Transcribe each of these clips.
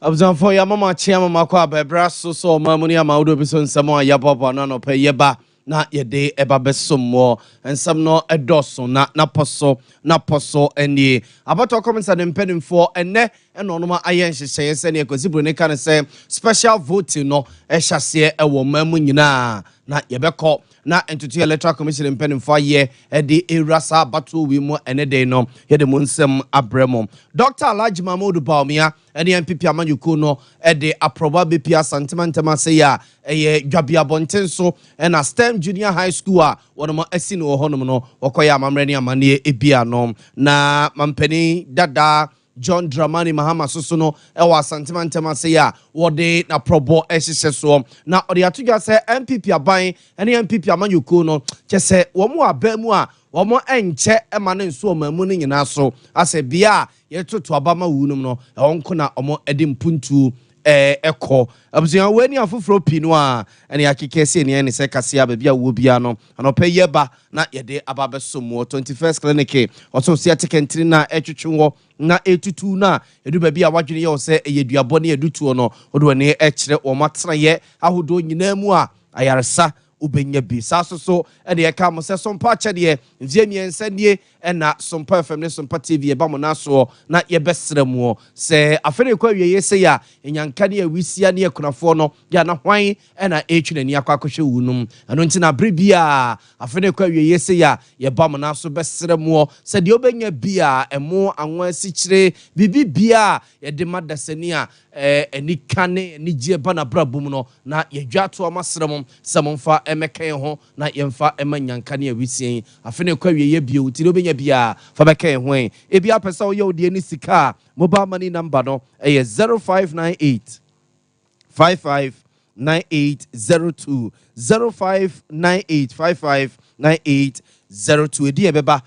Abzanfo ya mama chiama makwa bebra so mamuni ama udo biso nsamo ya baba na no pe yeba na yede eba besomo ensam no edoso na poso eni abato comments and impedimfo enne eno no ma ayen hyehyeye se ne ekosibro ne kan se special voting no ehhyase ewo mamu nyina na yebekọ na entutu electoral commission impedimfo ye edi erasa bato wi mu ene de no yede mu nsem abremo Dr. Alhaji Mahmoud Bawumia ene MPP amanyuko no ede aproba bepia santimantema se ya eye dwabia bontenso ena STEM Junior High School a wono asi no honum no wakoya amamre ne amane ebia no na mampani dada John Dramani Mahama Sosono ewa santimantema se ya wode na probo ehyehyɛ so na ode atugya se MPP aban ene MPP amanyuko no kyese wo mu abamu a womo enche ema ne nso omamu ne nyina so ase bia yetoto abama wunum no onko na omo edi mpuntu eko abusia weni afoforo pinu a ene akekese ne se kasea ba bia wo bia no anopa yeba na yede ababesomo 21st clinic oso sia tekentri na etwetwe na etutu na edu ba bia wadwene ye se eyeduabo ne edutuo no odo ne ekire o matena ye ahodo nyina mu a ayaresa ubenya bi saso ene yeka mo se Sompa chede nziemiensa nie ena Sompa FM ne Sompa TV e ba mo na so na ye besremu se afere kwa wiye se ya enyanka ne awisia ne ekunafo no ya na hwan ena etwinani akwakohwe wunum eno nti na bribia afere kwa wiye se ya ye ba mo na so besremu se de obenya bi a emo anwa asikyire bibi bia ye de madasani a eni kane ni gie ba na brabum no na ye dwato amasremu samomfa emeka ho na yemfa emanyanka ne awisia afene kwa wiye bio ti obenya bia fa beka ho ebia pesa wo ye odi ani sika mobile money number no 0598 559802 0598 559802 edi ebeba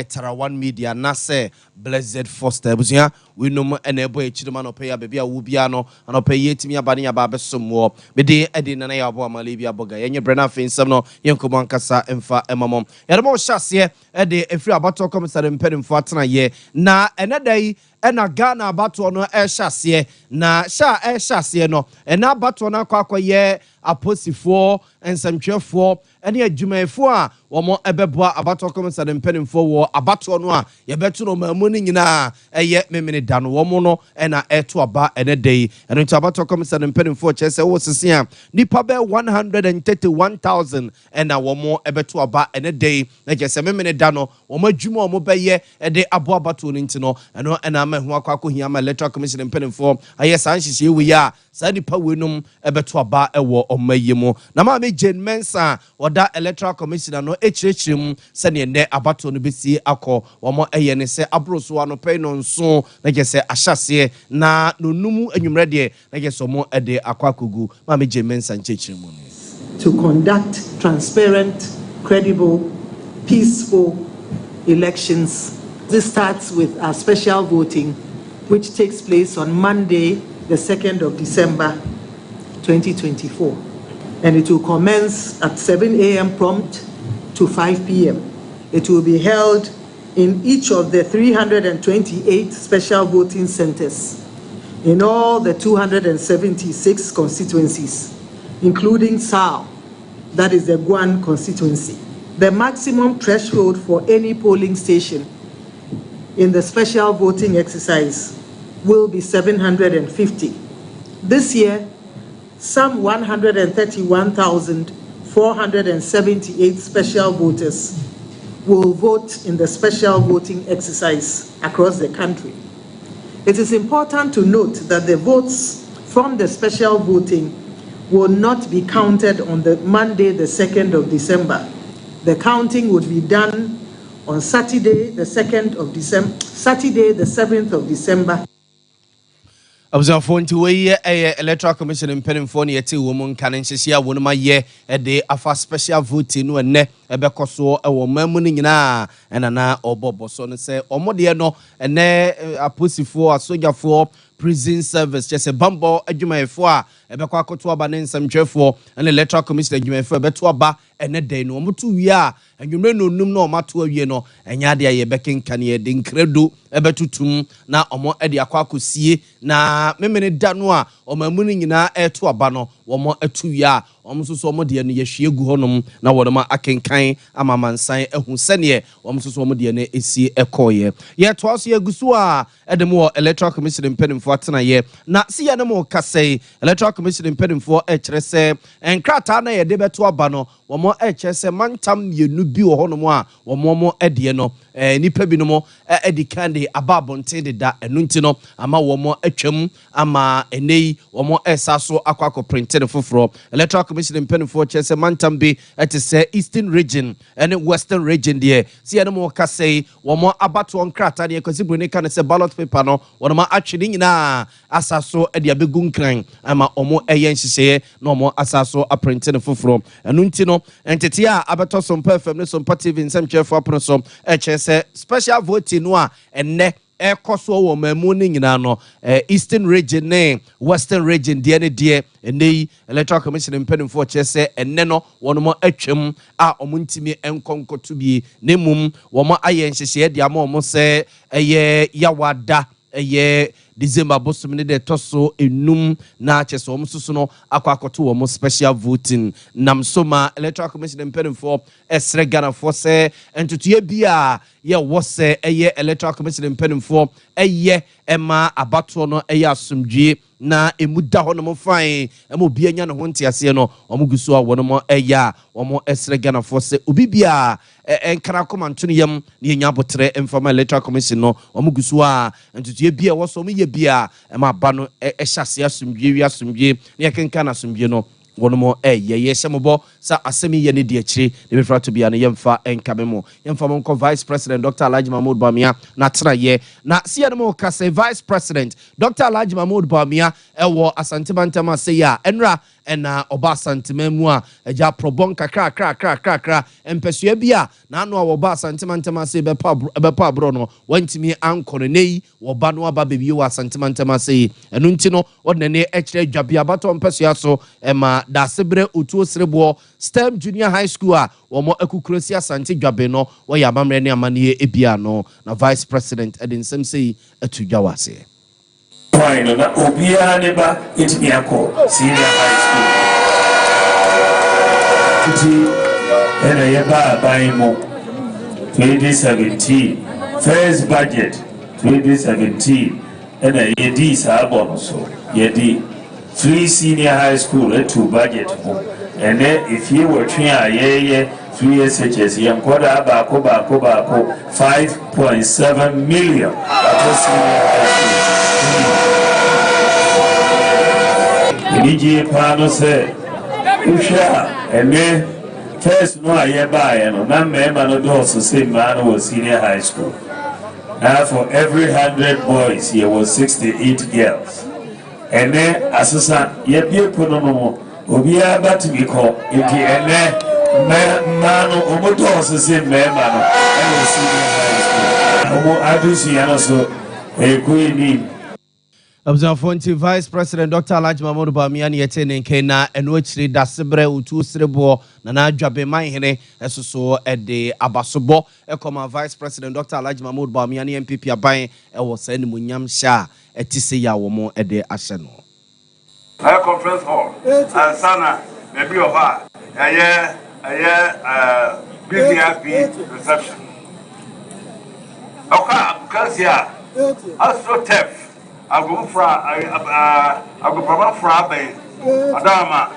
Tarawan Media na se Blessed Foster busia we no enebo echirima no pay bebia wo bia no anopa yetimi abane ya ba besomo me de edi na ya abo amale bia boga yenye brena finsam no yenkomo ankasa emfa emamom yademo hyase edi efri abato komisare mpedimfo atena ye na enedai ena Ghana abato no hyase na sha hyase no ena abato na akwaye aposifo ensamtwefo ene adwumayefo a womo ebeboa abato komisare mpedimfo wo abato no a yebeto no mamu ni nyina eye memene da no womo no ena eto aba ene dei eno nti abato komisare mpedimfo chese wo sese a nipa be 131,000 ena womo ebeto aba ene dei na chese memene da no womo adwuma womo beye ede abo abato no nti no eno ena mahu akwako hia ma electoral commission mpedimfo aye sanhyehye we ya sa nipa wenum ebeto aba ewo omayemo na ma me Jane Mensa oda electoral commission no echirechirim se ne ne abato no besi akọ womo eye ne se abroso ano pay no nso na gese ahyase na nonumu anwumre de na gese omo ede akwakogu ma me Jane Mensa nchechirim to conduct transparent, credible, peaceful elections. This starts with our special voting, which takes place on Monday, the 2nd of December, 2024. And it will commence at 7 a.m. prompt to 5 p.m. It will be held in each of the 328 special voting centers in all the 276 constituencies, including Sao, that is the Guan constituency. The maximum threshold for any polling station in the special voting exercise will be 750. This year, some 131,478 special voters will vote in the special voting exercise across the country. It is important to note that the votes from the special voting will not be counted on the Monday, the 2nd of December. The counting would be done on Saturday, the 7th of December. Abzafo nti we electoral commission mpedimfo ne yete wo mu nkan nhyehia wo no ma ye de afa special voting no ene ebekoso ewo mamu ni nyina enana oboboso no se omode no ene aposifo asojafo prison service chese bambo adwumayefo a ebekwa akoto aba ne nsamtwefo ene electoral commission adwumayefo ebeto aba ene day no omo to wie a enwumre no num na omo to awie no enya de ye bekenkan ye de nkredo ebetutum na omo de akwakosie na memene da no a omamu ni nyina eto aba no omo atu wie a omo so omo de no ye hwie gu honom na wodoma akenkan amamansan ehu sene omo so omo de no esi ekoye ye to aso ye gusu a edem wo electoral commission impedimfo atena ye na si ye no mo kasei electoral commission impedimfo kire se enkrata na ye de beto aba no omo kire se mantam yenu bi wo honom a omo de no nipa bi no mo edikande ababonte de da enu nti no ama womo atwam ama enei womo esaso akwako printed foforo electoral commission impedimfo kire se mantam bi etese eastern region and western region there si ye no mo kasei womo abato nkrata de kwasibru ne kan se ballot paper no wonoma atwede nyina asaso de abegu nkran ama omo eye nhihye na omo asaso aprinted foforo enu nti no entity a abeto Sompa FM ne Sompa TV nsem chefo apono so chese special voting no a enne ekoso wo mamu ni nyina no eastern region ne western region de ne de enei electoral commission impedimfo chese enne no wono atwam a omuntimi enkonkoto bi nemum wo aye nhihye de ama omo se eye yawada eye December bosom ne de toso enum na chese omo susu no akwakoto wo special voting nam soma electoral commission impedimfo esre Ghana for se entutuye bia ye wo se eye electoral commission impedimfo eye ema abato no eye asumdwe na emuda ho no mo fan emo bia nya no ho ntiase no omo gusu a wono mo eya omo esre Ghana for se obi bia enkara komanto no yam ne nya botre informal electoral commission no omo gusu a entutuye bia wo so mo ye bia ema ba no ehyase asumdwe wi asumdwe ne kenka na asumdwe no wono ye semobo sa asemi ye ne de akire ne befra to bia ne yemfa enkabemo yemfa monko vice president Dr. Alhaji Mahmoud Bawumia na tena ye na si ye no ka say vice president Dr. Alhaji Mahmoud Bawumia ewo Asante Bantama say ya enra ena oba Asante mamu a eja probon kakra empesua bia na anu a oba Asante Bantama say bepa abro no wantimi anko nei wo ba no aba bebi wo Asante Bantama say enu nti no odne ekire dwabia bato empesua so ema da sebre otuo serebo STEM Junior High School a womo akukurosi Asante dwabe no wo ya amamre ne amane ebia no na vice president edin sem say atudwa wase fine na obia neba itimiako senior high school ena yeba baimo 2017 first budget 2017 ena yedi sabon so yedi free senior high school to budget and then if you were trying 3 SHS yankoda bako 5.7 million senior high school Niji pano se usha and then first no ayeba no na member no do so same man was senior high school. Now for every 100 boys here was 68 girls. And then assistant ye be pono obi aba to be called into ene man omoto so say member no e was senior high school omo adusi ya no so ekuini Observanti Vice President Dr. Alhaji Mahmoud Bawumia yete nenke na eno akire dasebre utu srebo na na adwabe manhene esoso ede abasobo ekoma Vice President Dr. Alhaji Mahmoud Bawumia ne MPP aban ewo sane munyam sha etise ya wo mo ede ahye no high conference hall and sana maybe of her BVIP reception okay because yeah also tough I go from Adama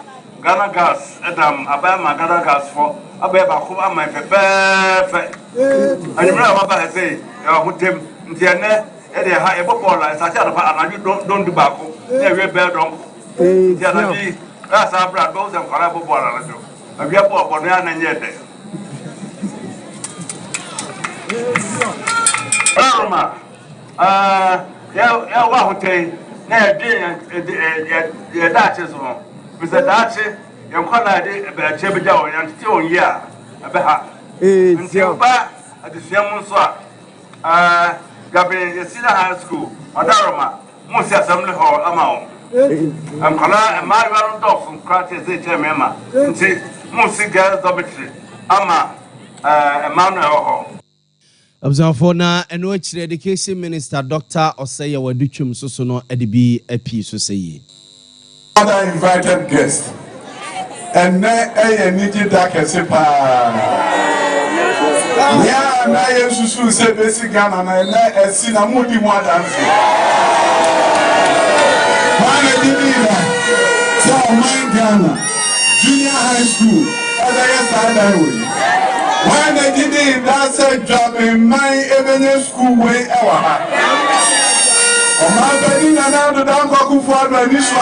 Ghana gas Adam Abama Ghana gas for Abeba Kuba my pepe and you know what I say you him Tiane e dey ha e ball like such a don't do back e we bell don Tiana that's our brand goes and collabo ball and do and we ball for na nyede Rama yeah, what hotel? Yeah, Dutch one. Mr. Dutch, you call it a Chebijo and still yeah, a beha. Until back at the same swap. Gabriel, Senior High School, Madarama, Musa Assembly Hall, amount. nkɔla mmaayewa no dɔɔso nkora te sɛ kyerɛ mmarima nti mosi girls dormitory ama Emmanuel hɔ. Observe na eno achire education minister Dr. Oseye Wadutwum so no edibi api so say. Other invited guests. And na niji da kese pa. Ya na yesusu se basic Ghana na esi na mudi mo dance. Why did so my Ghana junior high school when they did it, that's a job in my evening school way ever. My baby and now the damn cock for the initial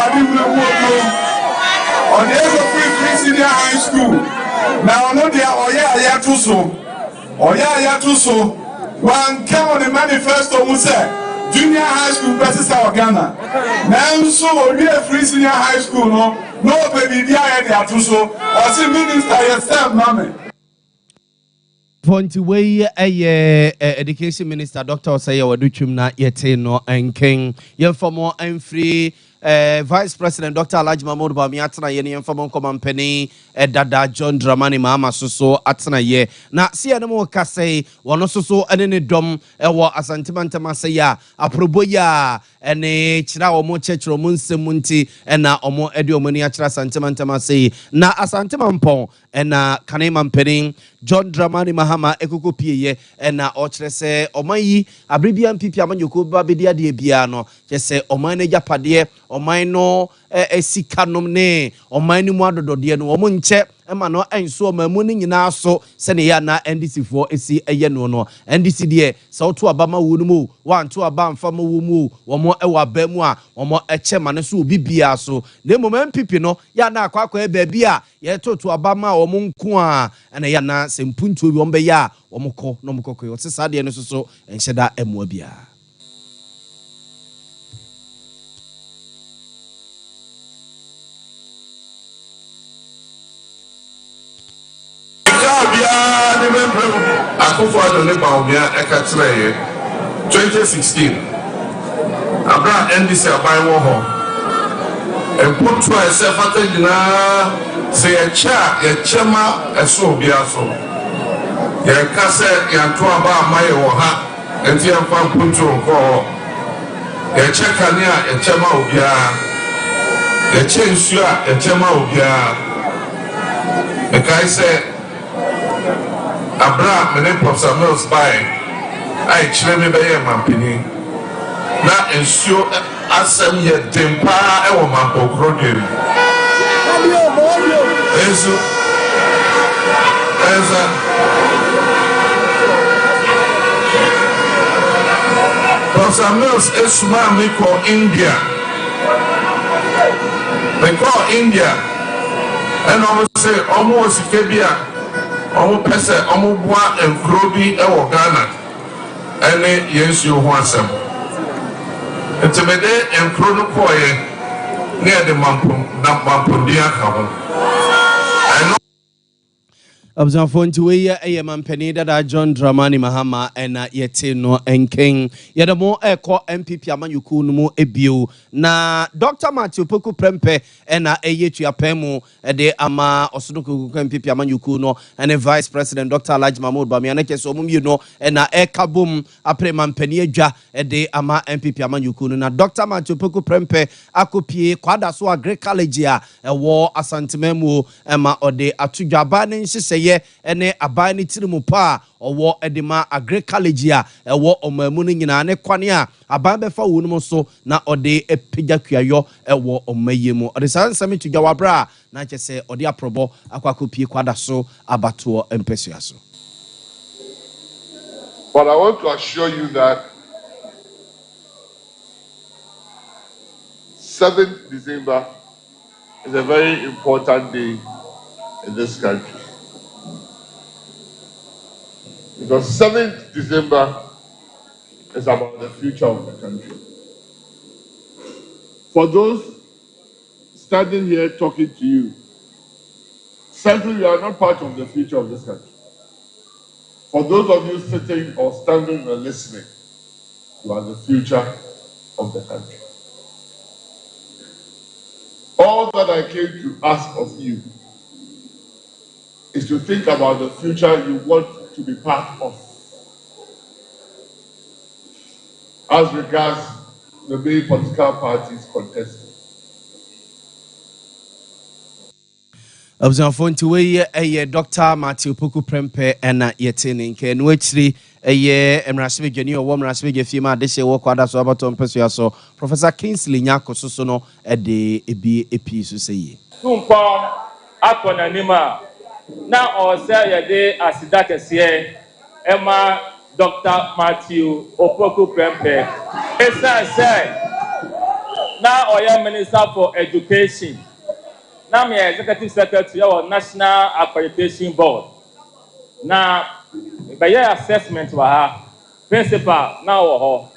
on the age of free senior high school. Now, no, they are yeah, too so. Oh, yeah, too so. One came on the manifesto who said junior high school versus our Ghana. Now, so we are free senior high school, no baby, they are too so. Or see, minister yourself, mommy. Point way education minister Dr. Oseye Wadutwum na yete no enken yemfomo enfree Vice President Dr. Alhaji Mahmoud Bawumia atena ye ne yemfomo nkomampani dada John Dramani Mahama soso atena ye na sia ne mo kase wono soso ene ne dom ewo asantemantema se ya aprobo ya ene kira omo chechiro mo nsem nti ena omo ede omo ni akira asantemantema se na asantemampon ena kanema mpeni John Dramani Mahama ekoko pieye ena ochire se oman yi abribia mpipi amanyoko ba bedia de bia no kese oman na japade oman no esikanom ne oman ni mu adodode no omo nche ema no enso omamu ni nyina so se ne ya na NDC fo esi eye no NDC de se oto abama wo no mu wanto aba mfa ma wo mu wo mo ewa ba mu a wo mo eche mane so obi bia so na mom mpipi no ya na akwa ba bia ye toto abama wo mo nko a ena ya na sempuntu obi ombe ya wo mo ko no mo kokko se sa de no so enhyeda emu bia. Akufo-Addo ne Bawumia eka kyerɛ 2016 abra NDC aban wɔ hɔ emputu a ɛsɛ fata nyinaa sɛ yɛkyɛ ma ɛso bia so yɛka sɛ yɛnto aba ama yɛ wɔ ha enti yɛmfa mpuntu nkɔ hɔ yɛkyɛ kane a yɛkyɛ ma obiara yɛkyɛ nsuo a yɛkyɛ ma obiara ɛkae sɛ Abra mene Professor Mills by I chile me be mampini na ensio asem ye dempa e wo mampo kroderi enso Professor Mills esuma me ko India and almost say almost kebia omo pese omo boa enkrobi e wo Ghana ene yensuo ho asem entemede enkro no koye ne de mampo dia ka ho Observe nti we ye mampani dada John Dramani Mahama ena yete no enken yedemo eko MPP amanyuku no mu ebio na Dr. Matthew Poku Prempe ena eyetu apemu de ama osodoko MPP amanyuku no ene Vice President Dr. Alhaji Mahmoud Bawumia na keso omumie no ena ekabum apre mampani adwa de ama MPP amanyuku no na Dr. Matthew Poku Prempe akopie kwada so agri college a ewo asantememu ema ode atudwa ba ne nhye ene aban ni tirimu pa owo edema agri college a ewo omamu no nyina ne kwane a aban befa wo no so na ode epegya kuayo ewo omayemu ode sansame tudwa wabra na kyese ode aprobo akwakopie kwada so abato empesua so. But I want to assure you that 7th December is a very important day in this country. Because 7th December is about the future of the country. For those standing here talking to you, certainly you are not part of the future of this country. For those of you sitting or standing and listening, you are the future of the country. All that I came to ask of you is to think about the future you want to be part of. As regards the main political parties contesting. Observant to a Dr. Matthew Puku Prempe and Yetin in which a year and Rasmi Jenny or woman Rasmi Fima, this year walk out so about so Professor Kingsley Nyako Sosono at the a piece to say. Sompa upon anima now or say a day as that is here, Emma Dr. Matthew Opoku Prempe. It's say now I am Minister for Education. Now me Executive Secretary of National Accreditation Board. Now by your assessment wa principal now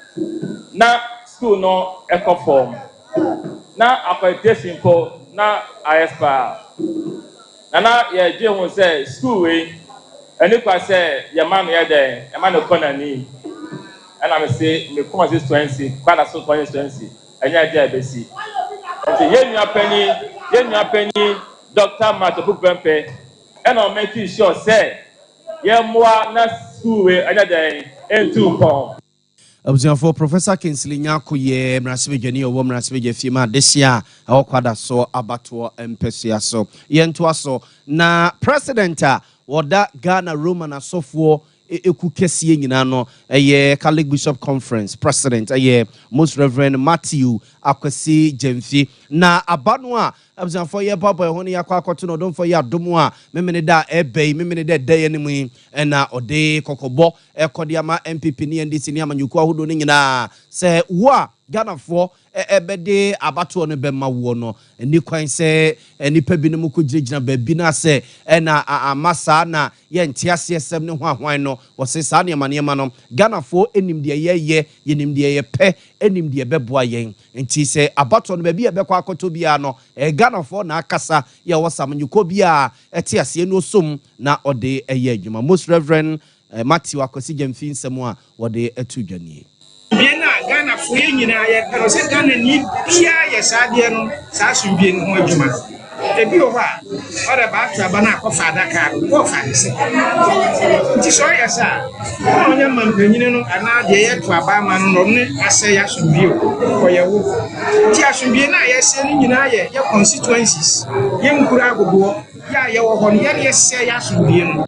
now school no eco form. Now accreditation for now ISPA. Now ye je say school we any kwa say your man here there, a man corner ni. And I say me come as 20, kwada so 20, and ya there be see. Yen your penny, Dr. Matthew Prempe, and I'm making sure say yeah more na school we another into form. For Professor Kingsley Nyako ye Mrasibe Jenny or woman Mrasibe Fima this year, our quada so abato and Pesia so yentuaso na president wada Ghana Roman Asofo eku kesi nyina no eye Catholic Bishop Conference president eye Most Reverend Matthew Akwesi Jemfi na abano a abzanfo ye papa ho ne yakwa akoto no don for ye adomo a memene da ebe memene da da yenimu na ode kokobo ekode ama MPP ne NDC ne amanyuku ahodo ne nyina se wo a Ghana for ebede abato no bema wo no ni kwan se nipa binom ko girigina ba bi na se na amasa na ye ntiase esem ne ho ahwan no wo se sa ne manema no Ghana for enim de ye yenim de ye pe enim de beboa yen nti se abato no ba bi ebekwa akoto bia no Ghana for na akasa ye wo samanyuko bia etiase no som na ode eye adwuma Most Reverend Matthew Akwesi Jemfi nsem a wode atudwane Ghana for nyina ye pero se Ghana ni bia ye saade no sa asubie no ho adwuma ebi o ha ora ba atra na akofa adaka ko fa se nti so ye sa onye mampanyine no ana de ye to aba ma no ne ase ya asubie ko ye wo ti asubie na ye se ni nyina ye constituencies ye nkura agogo ya ye wo ho ne ye se ya asubie no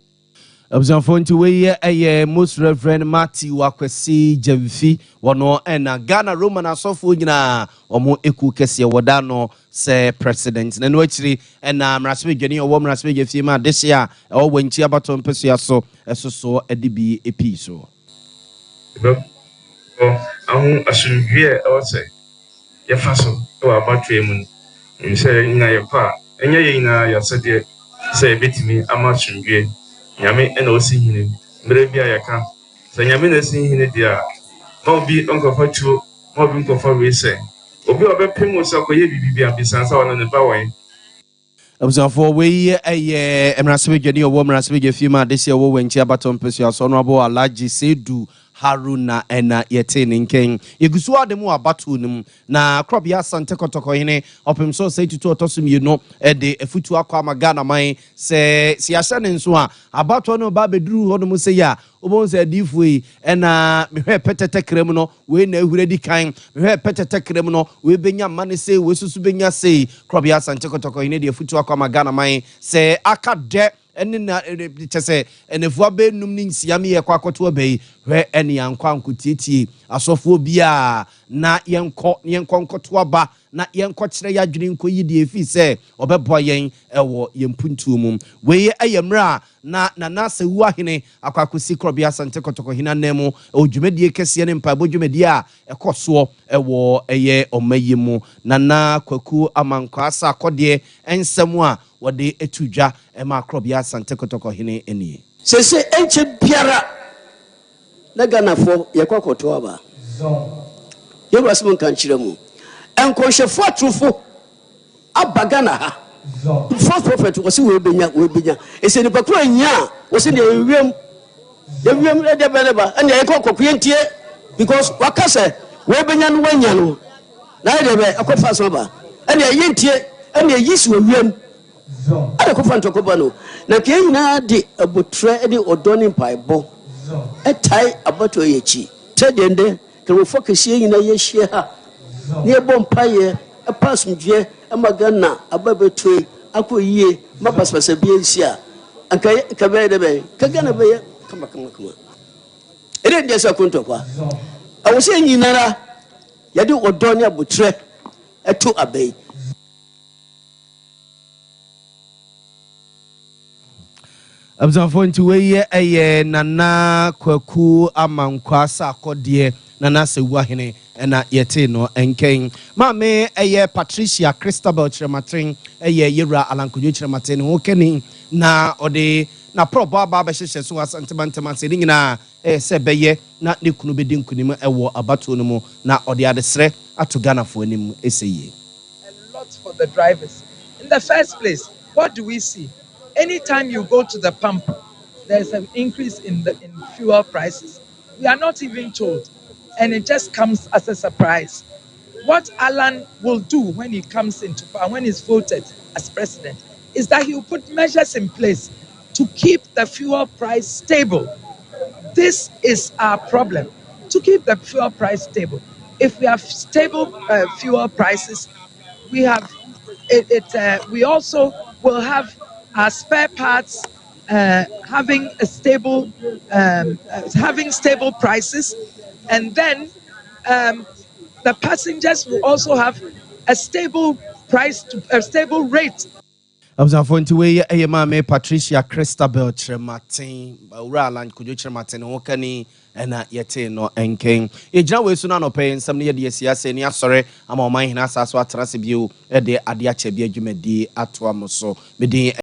Observant to a Most Reverend Matthew Akwesi Jemfi, one and Ghana Roman Asofo nyina omo eku kese wadano se president. Na no actually and Mrasibe Jenny or woman Mrasibe Jefima this year or when chi abaton pesia so edibi epi so. Ahu asundwie e wose ye faso to abatwe mu ni se nya ye pa enye ye ina ya sede se betimi amasundwie Yami and Osi Brebia Yaka. So Yamin is in India. Mobi Uncle for two, Mobi Uncle for Rese. Obi Obe Pimus of Koyabi and Bisansa on the Baway. Observe we a Mrasibe Jenny or woman Mrasibe Fima this year when Chiabaton Pesia Honorable Alaji Sedu Haruna ena yetenin king yegusua demu abatunum na crop ya sante kotoko hene opem so say to otosum you know de efutu akwa magana man se siasa ne nso a abato no ba beduru ho no mu se ya obon se difui ena mehwe petete krem no we na ehuredi kan mehwe petete krem no we benya mane se we susu benya se crop ya sante kotoko hene de efutu akwa magana man se akade eni na chese enefua be num ni nsiame ye kwa akoto obei hwe eni yankwa nkutietie asofo bia na yenko nkoto aba na yenko kire ya dwene nko yidi efi se obebo yen ewo yempuntu mum we ayemra na se wu ahene akwakosi krobia sante kotoko hina nemu odwumedie kese ne mpa bodwumedie a ekoso ewo eye omayimu na kwaku amankwa asa akode ensemu a wode etudwa ema krobia sante kotoko hine eni sese enche biara na Ghana fo yekokoto aba yeru asem kan kire mu enkonhwefo atrufo abagana ha false prophet was we benya ese ni pakura nya was ni ewiem de beleba and yekokoko yentie because wakase we benya no wanya no na de be akofa so ba and yentie ɛna ɛyi si owiem ada kofa ntɔkɔba no na kɛn nyinaa de abotrɛ de ɔdɔ ne mpaebɔ ɛtae abato yɛ akyi sɛdeɛ ndɛ kɛmɔfo kɛseɛ nyinaa yɛhyia ha ne yɛbɔ mpayɛ ɛpa asomdwoeɛ ɛma Ghana aba bɛtoe akɔ yie ma pasapasa bi ansi a anka bɛyɛ dɛ bɛyɛ ka Ghana bɛyɛ kama ɛdɛ ndeɛ sɛ akontɔkwa ɛwɔ sɛ nyinara yɛde ɔdɔ ne abotrɛ ɛto aba yi. Abzanfo nti weye eye Nana Kwaku Amankwa Sakodie Nana Sewahene na yete no enken mame eye Patricia Christabel Chirematin eye Yera Alankojo Chirematin ho keni na ode na probo aba ba hyehye so asantebantema se ni nyina se beye na ne kunu bedi nkunim ewo abato no mu na ode adesre ato Ghana fo anim eseye. A lot for the drivers. In the first place, what do we see? Anytime you go to the pump, there's an increase in fuel prices. We are not even told, and it just comes as a surprise. What Alan will do when he comes into power, when he's voted as president, is that he will put measures in place to keep the fuel price stable. This is our problem, to keep the fuel price stable. If we have stable fuel prices, we have we also will have our spare parts having a stable having stable prices, and then the passengers will also have a stable price to a stable rate. Abzanfo nti weye eye mame Patricia Christabel Chirematin ura Alan Kojo Chirematin ho kani na yete no enken ejina we su na no pay nsam ne ye de siasa ni asore ama o man hina asaso atrase bio e de ade ache bi adwumadi ato amoso medin